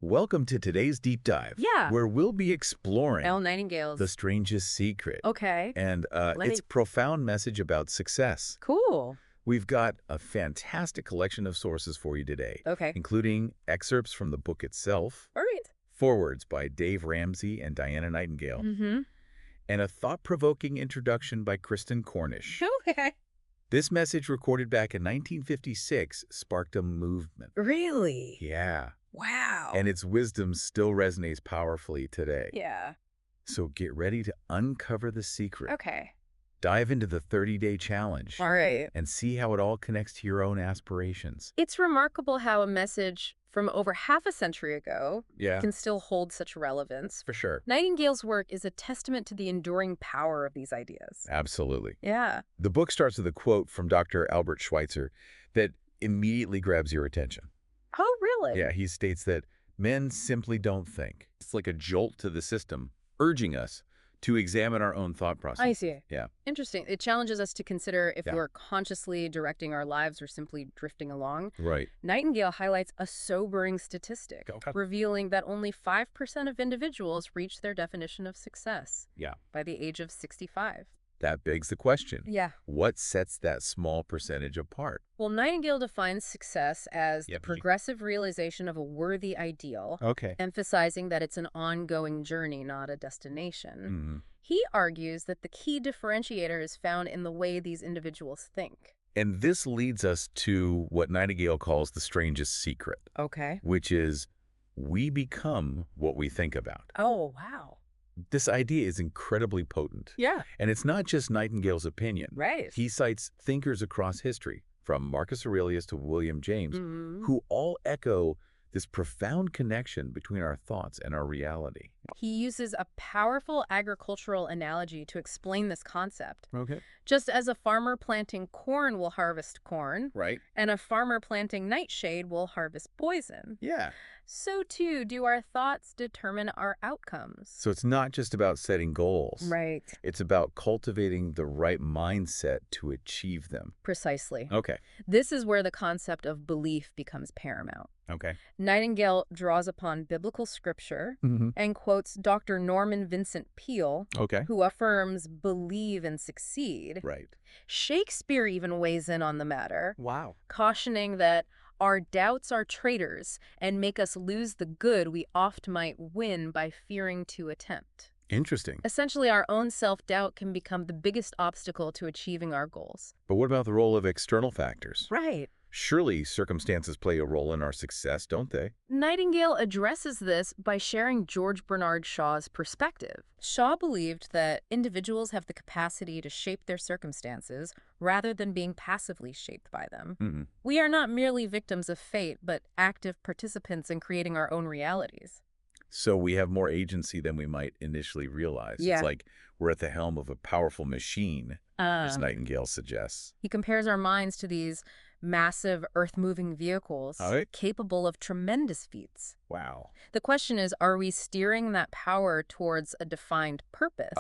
Welcome to today's deep dive, Yeah. where we'll be exploring Earl Nightingale's. the strangest secret Okay. and Let its me. profound message about success. Cool. We've got a fantastic collection of sources for you today, Okay. including excerpts from the book itself, All right. forewords by Dave Ramsey and Diana Nightingale, Mm-hmm. and a thought-provoking introduction by Kristen Cornish. Okay. This message, recorded back in 1956, sparked a movement. Really? Yeah, Wow. and its wisdom still resonates powerfully today. Yeah. So get ready to uncover the secret. Okay. Dive into the 30-day challenge All right. and see how it all connects to your own aspirations. It's remarkable how a message from over half a century ago Yeah, can still hold such relevance. for sure. Nightingale's work is a testament to the enduring power of these ideas. Absolutely. Yeah. The book starts with a quote from Dr. Albert Schweitzer that immediately grabs your attention. Oh, really? Yeah, he states that men simply don't think. It's like a jolt to the system, urging us to examine our own thought process. I see. Yeah. Interesting. It challenges us to consider if Yeah. we're consciously directing our lives or simply drifting along. Right. Nightingale highlights a sobering statistic, Okay. revealing that only 5% of individuals reach their definition of success Yeah. by the age of 65. That begs the question. Yeah. What sets that small percentage apart? Well, Nightingale defines success as Yeah, the progressive realization of a worthy ideal, Okay. emphasizing that it's an ongoing journey, not a destination. Mhm. He argues that the key differentiator is found in the way these individuals think. And this leads us to what Nightingale calls the strangest secret, Okay. which is we become what we think about. Oh, wow. This idea is incredibly potent. Yeah. And it's not just Nightingale's opinion. Right. He cites thinkers across history, from Marcus Aurelius to William James, Mhm. who all echo this profound connection between our thoughts and our reality. He uses a powerful agricultural analogy to explain this concept. Okay. Just as a farmer planting corn will harvest corn, Right? and a farmer planting nightshade will harvest poison, Yeah. so too do our thoughts determine our outcomes. So it's not just about setting goals. Right. It's about cultivating the right mindset to achieve them. Precisely. Okay. This is where the concept of belief becomes paramount. Okay. Nightingale draws upon biblical scripture Mm-hmm. and quotes Dr. Norman Vincent Peale, Okay. who affirms believe and succeed. Right. Shakespeare even weighs in on the matter, Wow. cautioning that our doubts are traitors and make us lose the good we oft might win by fearing to attempt. Interesting. Essentially, our own self-doubt can become the biggest obstacle to achieving our goals. But what about the role of external factors? Right. Surely circumstances play a role in our success, don't they? Nightingale addresses this by sharing George Bernard Shaw's perspective. Shaw believed that individuals have the capacity to shape their circumstances rather than being passively shaped by them. Mm-hmm. We are not merely victims of fate, but active participants in creating our own realities. So we have more agency than we might initially realize. Yeah. It's like we're at the helm of a powerful machine, as Uh, Nightingale suggests. he compares our minds to these massive earth-moving vehicles All right. capable of tremendous feats. Wow. The question is, are we steering that power towards a defined purpose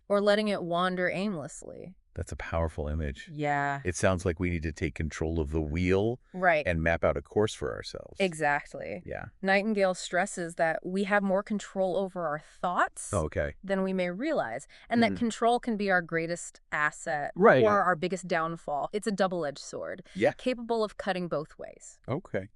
or letting it wander aimlessly? That's a powerful image. Yeah. It sounds like we need to take control of the wheel Right. and map out a course for ourselves. Exactly. Yeah. Nightingale stresses that we have more control over our thoughts Okay. than we may realize, and that Mhm. control can be our greatest asset Right. or our biggest downfall. It's a double-edged sword, Yeah. capable of cutting both ways. Okay.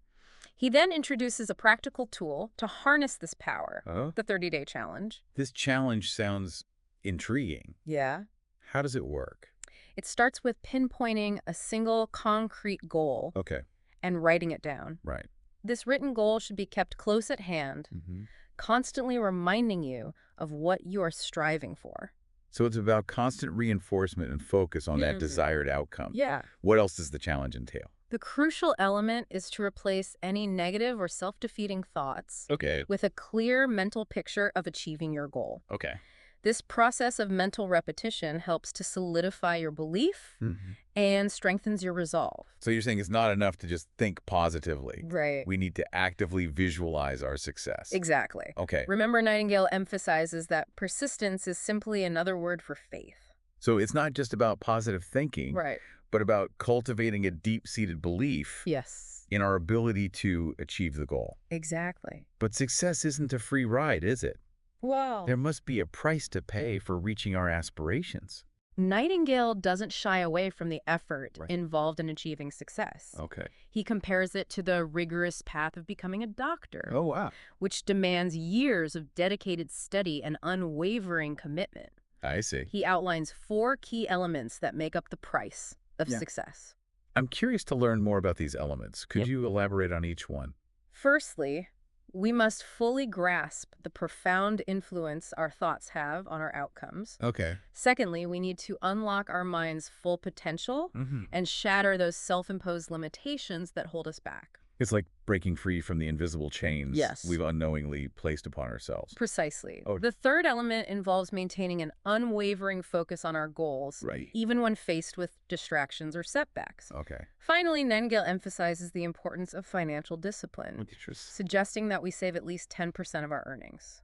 He then introduces a practical tool to harness this power, Oh. the 30-day challenge. This challenge sounds intriguing. Yeah. How does it work? It starts with pinpointing a single concrete goal Okay. and writing it down. Right. This written goal should be kept close at hand, Mm-hmm. constantly reminding you of what you are striving for. So it's about constant reinforcement and focus on that Mhm. desired outcome. Yeah. What else does the challenge entail? The crucial element is to replace any negative or self-defeating thoughts Okay. with a clear mental picture of achieving your goal. Okay. This process of mental repetition helps to solidify your belief Mm-hmm. and strengthens your resolve. So you're saying it's not enough to just think positively. Right. We need to actively visualize our success. Exactly. Okay. Remember, Nightingale emphasizes that persistence is simply another word for faith. So it's not just about positive thinking, Right. but about cultivating a deep-seated belief Yes. in our ability to achieve the goal. Exactly. But success isn't a free ride, is it? Well, There must be a price to pay for reaching our aspirations. Nightingale doesn't shy away from the effort Right. involved in achieving success. Okay. He compares it to the rigorous path of becoming a doctor, Oh, wow. which demands years of dedicated study and unwavering commitment. I see. He outlines 4 key elements that make up the price of Yeah. success. I'm curious to learn more about these elements. Could Yep. you elaborate on each one? Firstly, we must fully grasp the profound influence our thoughts have on our outcomes. Okay. Secondly, we need to unlock our mind's full potential and shatter those self-imposed limitations that hold us back. It's like breaking free from the invisible chains Yes. we've unknowingly placed upon ourselves. Precisely. Oh. The third element involves maintaining an unwavering focus on our goals, Right. even when faced with distractions or setbacks. Okay. Finally, Nightingale emphasizes the importance of financial discipline, suggesting that we save at least 10% of our earnings.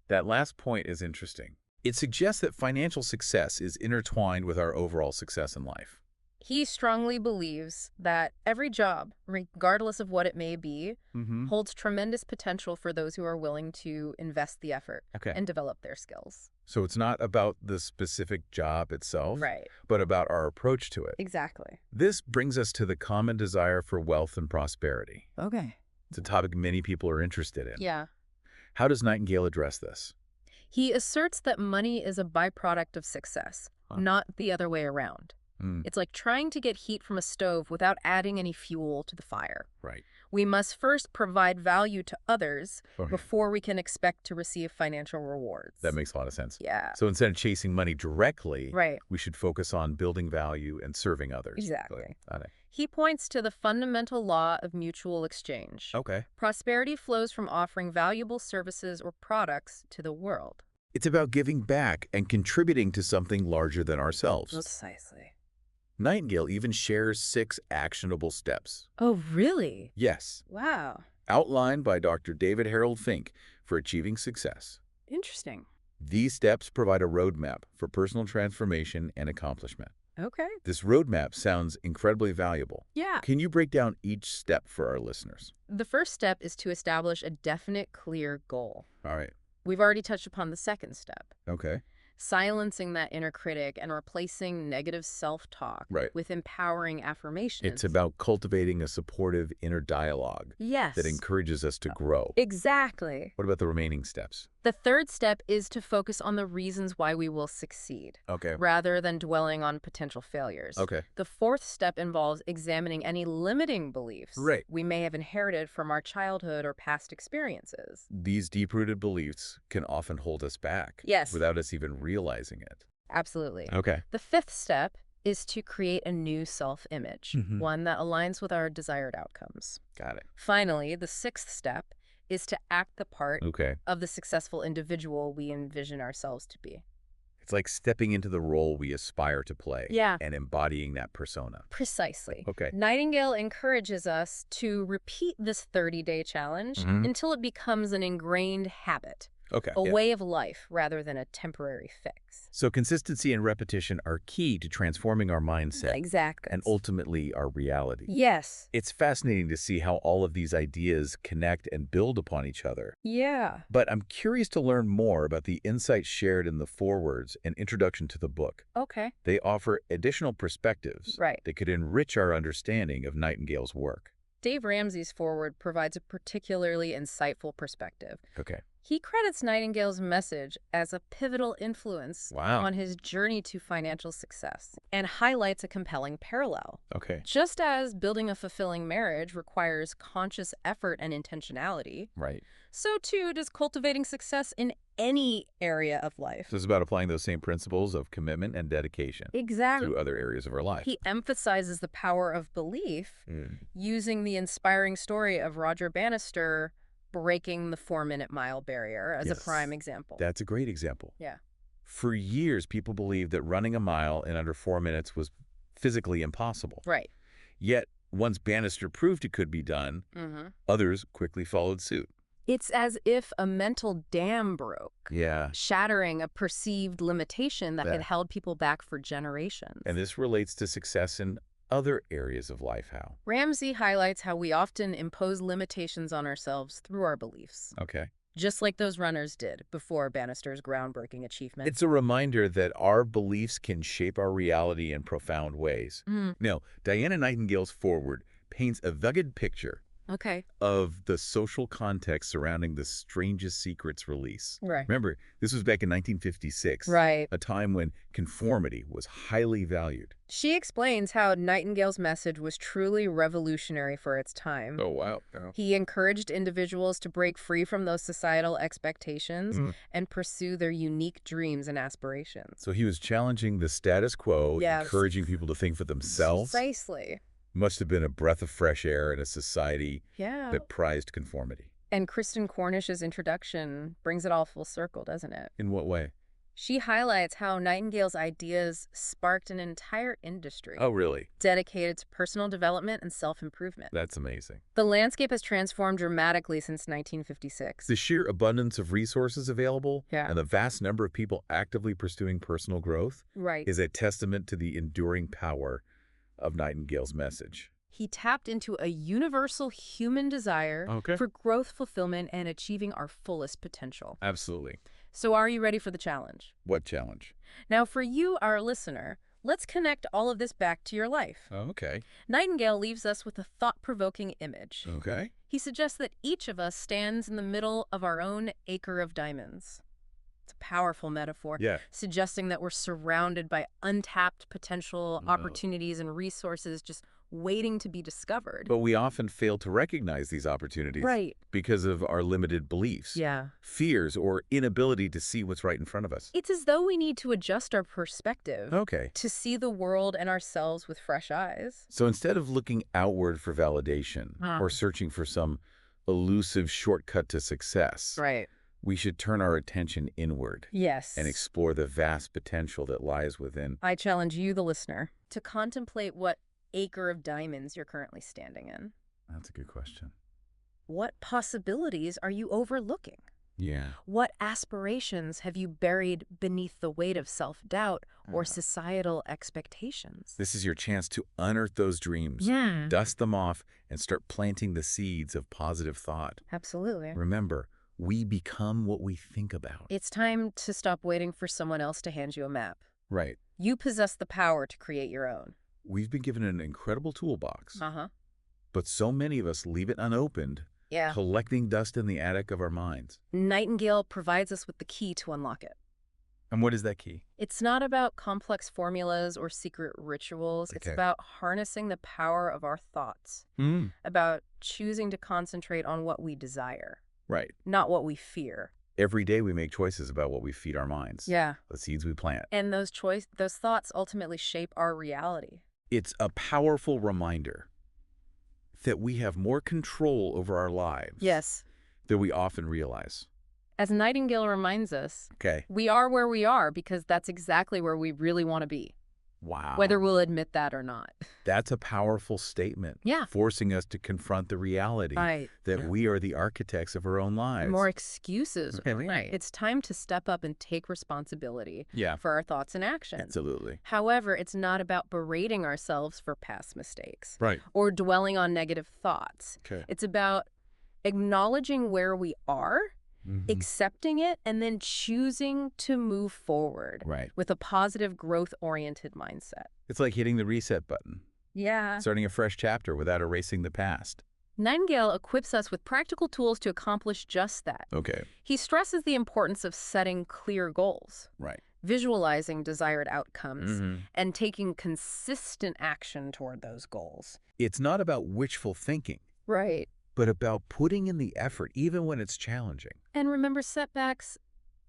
That last point is interesting. It suggests that financial success is intertwined with our overall success in life. He strongly believes that every job, regardless of what it may be, holds tremendous potential for those who are willing to invest the effort Okay. and develop their skills. So it's not about the specific job itself, Right. but about our approach to it. Exactly. This brings us to the common desire for wealth and prosperity. Okay. It's a topic many people are interested in. Yeah. How does Nightingale address this? He asserts that money is a byproduct of success, not the other way around. It's like trying to get heat from a stove without adding any fuel to the fire. Right. We must first provide value to others Okay. before we can expect to receive financial rewards. That makes a lot of sense. Yeah. So instead of chasing money directly, Right. we should focus on building value and serving others. Exactly. Got it. He points to the fundamental law of mutual exchange. Okay. Prosperity flows from offering valuable services or products to the world. It's about giving back and contributing to something larger than ourselves. Precisely. Nightingale even shares 6 actionable steps. Oh, really? Yes, Wow. outlined by Dr. David Harold Fink for achieving success. Interesting. These steps provide a roadmap for personal transformation and accomplishment. Okay. This roadmap sounds incredibly valuable. Yeah. Can you break down each step for our listeners? The first step is to establish a definite, clear goal. All right. We've already touched upon the second step. Okay. Silencing that inner critic and replacing negative self-talk Right. with empowering affirmations. It's about cultivating a supportive inner dialogue Yes. that encourages us to grow. Exactly. What about the remaining steps? The third step is to focus on the reasons why we will succeed, Okay. rather than dwelling on potential failures. Okay. The fourth step involves examining any limiting beliefs Right. we may have inherited from our childhood or past experiences. These deep-rooted beliefs can often hold us back. Yes. Without us even realizing it. Absolutely. Okay. The fifth step is to create a new self-image, Mhm. one that aligns with our desired outcomes. Got it. Finally, the sixth step is to act the part Okay. of the successful individual we envision ourselves to be. It's like stepping into the role we aspire to play. Yeah. And embodying that persona. Precisely. Okay. Nightingale encourages us to repeat this 30-day challenge until it becomes an ingrained habit, Okay. a yeah. way of life rather than a temporary fix. So consistency and repetition are key to transforming our mindset Exactly. and ultimately our reality. Yes. It's fascinating to see how all of these ideas connect and build upon each other. Yeah. But I'm curious to learn more about the insights shared in the forewords and introduction to the book. Okay. They offer additional perspectives Right. that could enrich our understanding of Nightingale's work. Dave Ramsey's foreword provides a particularly insightful perspective. Okay. He credits Nightingale's message as a pivotal influence Wow. on his journey to financial success and highlights a compelling parallel. Okay. Just as building a fulfilling marriage requires conscious effort and intentionality, Right. so too does cultivating success in any area of life. So it's about applying those same principles of commitment and dedication Exactly. to other areas of our life. He emphasizes the power of belief, using the inspiring story of Roger Bannister breaking the 4-minute mile barrier as a Yes. prime example. That's a great example. Yeah. For years, people believed that running a mile in under 4 minutes was physically impossible. Right. Yet, once Bannister proved it could be done, others quickly followed suit. It's as if a mental dam broke, Yeah. shattering a perceived limitation that had Yeah. held people back for generations. And this relates to success in other areas of life, how? Ramsey highlights how we often impose limitations on ourselves through our beliefs, Okay. just like those runners did before Bannister's groundbreaking achievement. It's a reminder that our beliefs can shape our reality in profound ways. Mm, Now, Diana Nightingale's foreword paints a vivid picture okay. of the social context surrounding the Strangest Secret's release. Right. Remember, this was back in 1956, Right. a time when conformity was highly valued. She explains how Nightingale's message was truly revolutionary for its time. Oh, wow. Yeah. He encouraged individuals to break free from those societal expectations and pursue their unique dreams and aspirations. So he was challenging the status quo, Yes. encouraging people to think for themselves. Precisely. Must have been a breath of fresh air in a society Yeah. that prized conformity. And Kristen Cornish's introduction brings it all full circle, doesn't it? In what way? She highlights how Nightingale's ideas sparked an entire industry Oh, really? dedicated to personal development and self-improvement. That's amazing. The landscape has transformed dramatically since 1956. The sheer abundance of resources available Yeah. and the vast number of people actively pursuing personal growth Right. is a testament to the enduring power of Nightingale's message. He tapped into a universal human desire Okay. for growth, fulfillment, and achieving our fullest potential. Absolutely. So are you ready for the challenge? What challenge? Now, for you, our listener, let's connect all of this back to your life. Oh, okay. Nightingale leaves us with a thought-provoking image. Okay. He suggests that each of us stands in the middle of our own acre of diamonds. It's a powerful metaphor, Yeah. suggesting that we're surrounded by untapped potential Oh. opportunities and resources just waiting to be discovered. But we often fail to recognize these opportunities Right. because of our limited beliefs, Yeah. fears, or inability to see what's right in front of us. It's as though we need to adjust our perspective Okay. to see the world and ourselves with fresh eyes. So instead of looking outward for validation or searching for some elusive shortcut to success, Right. we should turn our attention inward Yes. and explore the vast potential that lies within. I challenge you, the listener, to contemplate what acre of diamonds you're currently standing in. That's a good question. What possibilities are you overlooking? Yeah. What aspirations have you buried beneath the weight of self-doubt or Uh, societal expectations? This is your chance to unearth those dreams, dust them off, and start planting the seeds of positive thought. Absolutely. Remember, we become what we think about. It's time to stop waiting for someone else to hand you a map. Right. You possess the power to create your own. We've been given an incredible toolbox, Uh-huh. but so many of us leave it unopened, Yeah. collecting dust in the attic of our minds. Nightingale provides us with the key to unlock it. And what is that key? It's not about complex formulas or secret rituals. It's Okay. about harnessing the power of our thoughts, about choosing to concentrate on what we desire, Right. not what we fear. Every day we make choices about what we feed our minds, Yeah. the seeds we plant. And those thoughts ultimately shape our reality. It's a powerful reminder that we have more control over our lives Yes. than we often realize. As Nightingale reminds us, Okay. we are where we are because that's exactly where we really want to be, Wow. whether we'll admit that or not. That's a powerful statement. Yeah. Forcing us to confront the reality Right. that we are the architects of our own lives. More excuses. Okay, right. It's time to step up and take responsibility Yeah. for our thoughts and actions. Absolutely. However, it's not about berating ourselves for past mistakes Right. or dwelling on negative thoughts. Okay. It's about acknowledging where we are, Mhm. accepting it, and then choosing to move forward Right. with a positive, growth-oriented mindset. It's like hitting the reset button, Yeah. starting a fresh chapter without erasing the past. Nightingale equips us with practical tools to accomplish just that. Okay. He stresses the importance of setting clear goals, Right. visualizing desired outcomes, Mhm. and taking consistent action toward those goals. It's not about wishful thinking, Right. but about putting in the effort even when it's challenging. And remember, setbacks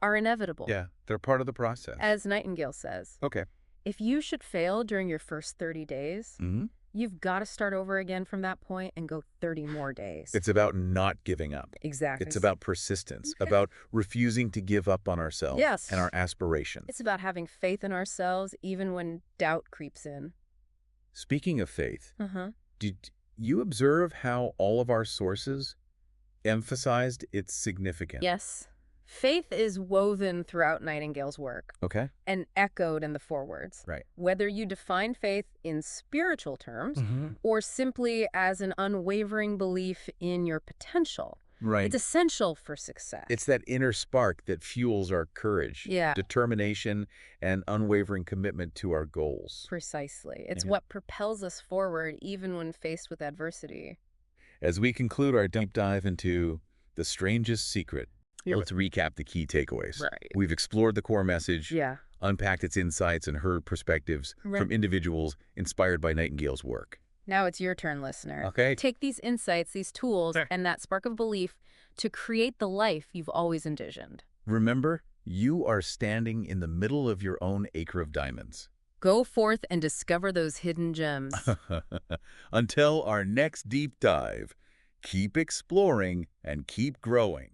are inevitable. Yeah, they're part of the process. As Nightingale says, Okay. if you should fail during your first 30 days, Mm-hmm. you've got to start over again from that point and go 30 more days. It's about not giving up. Exactly. It's about persistence, Okay. about refusing to give up on ourselves Yes. and our aspirations. It's about having faith in ourselves even when doubt creeps in. Speaking of faith, Uh-huh. did you observe how all of our sources emphasized its significance? Yes. Faith is woven throughout Nightingale's work Okay. and echoed in the forewords. Right. Whether you define faith in spiritual terms or simply as an unwavering belief in your potential, Right. it's essential for success. It's that inner spark that fuels our courage, Yeah. determination, and unwavering commitment to our goals. Precisely. It's Yeah. what propels us forward even when faced with adversity. As we conclude our deep dive into The Strangest Secret, let's recap the key takeaways. Right. We've explored the core message, Yeah. unpacked its insights, and heard perspectives Right. from individuals inspired by Nightingale's work. Now it's your turn, listener. Okay. Take these insights, these tools, Sure. and that spark of belief to create the life you've always envisioned. Remember, you are standing in the middle of your own acre of diamonds. Go forth and discover those hidden gems. Until our next deep dive, keep exploring and keep growing.